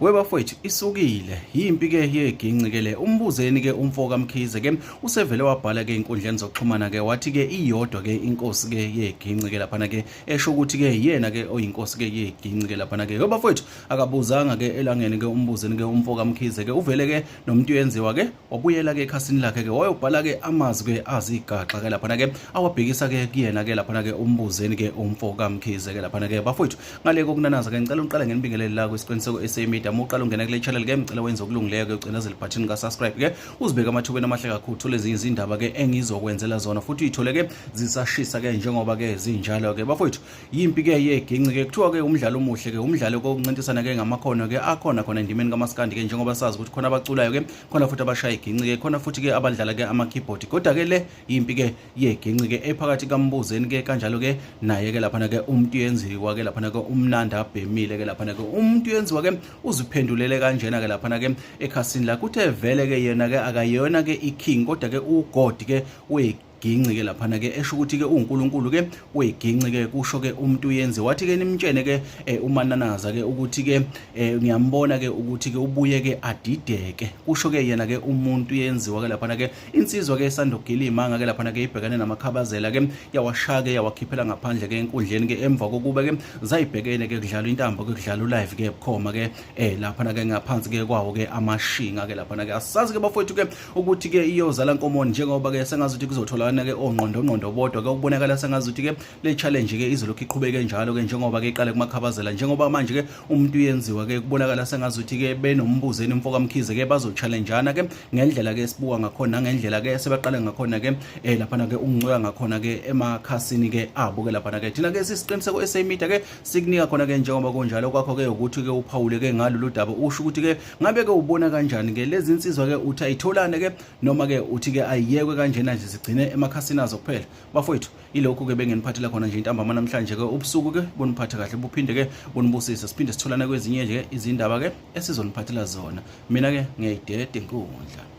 Webafowethu isukile yimpi ke yeginci ke le umbuzeni ke umfo kaMkhize ke usevele wabhala ke inkundleni zokuxhumana ke wathi ke iyodwa ke inkosi ke yeginci ke lapha ke esho ukuthi ke yena ke oyinkosi ke yeginci ke lapha ke webafowethu akabuzanga ke elangeni ke umbuzeni ke umfo kaMkhize ke uvele ke nomuntu yenziwa ke wabuyela ke ekhasini lakhe ke wayobhala ke amazwi ke azigaxa ke lapha ke awabhekisa ke kuyena ke lapha ke umbuzeni ke umfo kaMkhize ke lapha ke bafowethu ngale kokunanaza ke ngicela uqala ngenibingelele la kwisiqiniseko SA uqala ungena kule channel ke ngicela wenze okulungileyo ke ucinezela ibutton ka subscribe ke uzibeke amathubeni amahle kakhulu uthole ezinye izindaba ke engizokwenzela zona futhi uyithole ke zisashisa ke njengoba ke zinjalo ke bafowethu yimpi ke yeginci ke kuthiwa ke umdlalo omuhle ke umdlalo kokuncintisana ke ngamakhono ke akhona khona endimeni kaMaskandi ke njengoba sazi ukuthi khona abaculayo ke khona futhi abashaya iginci ke khona futhi ke abadlala ke ama keyboard kodwa ke le yimpi ke yeginci ke ephakathi kaMbuzeni ke kanjalo ke naye ke lapha ke umuntu yenziwa ke lapha ke umnanda abhemile ke lapha ke umuntu yenziwa ke uziphendulele kanjena ke lapha ke ekhasini lakhe uthe vele ke yena ke akayona ke iking kodwa ke ugod ke ginci ke lapha ke esho ukuthi ke uNkulunkulu ke weginci ke kusho ke umuntu yenze wathi ke nimtshene ke umananaza ke ukuthi ke ngiyambona ke ukuthi ke ubuye ke adideke kusho ke yena ke umuntu yenziwa ke lapha ke insizwa ke esandogila imanga ke lapha ke ibhekane namakhabazela ke yawashaya ke yawakhiphela ngaphandle ke enkundleni ke emva kokuba ke zayibhekene ke kudlala intambo ke kudlala live ke bukhoma ke lapha ke ngaphansi ke kwawo ke amashinga ke lapha ke asazi ke bafowethu ke ukuthi ke iyozala nkomoni njengoba ke sengazuthi kuzothola ke ongqondo bodwa ke ukubonakala sengazuthi ke le challenge ke izolokhu iqhubeke njalo ke njengoba ke iqale kumakhabazela njengoba manje ke umuntu yenziwa ke kubonakala sengazuthi ke benombuzeni umfo kaMkhize ke bazo-challengeana ke ngendlela ke sibuka ngakhona ngendlela ke sebaqale ngakhona ke lapha ke ungcweka ngakhona ke emakhasini ke abo ke lapha ke thina ke sisiqiniseko eSemedia ke sikunika khona ke njengoba kunjalo kwakho ke ukuthi ke uPaul ke ngalolu daba usho ukuthi ke ngabe ke ubona kanjani ke lezi insizwa ke uthi ayitholane ke noma ke uthi ke ayiyekwe kanjena nje sigcine emakhasini azo kuphela bafowethu ilokhu ke bengeniphathela khona nje intambama namhlanje ke ubusuku ke boniphatha kahle buphinde ke bonibusise siphinde sitholana kwezinye nje izindaba ke esizoniphathela zona mina ke ngiyayidede inkundla.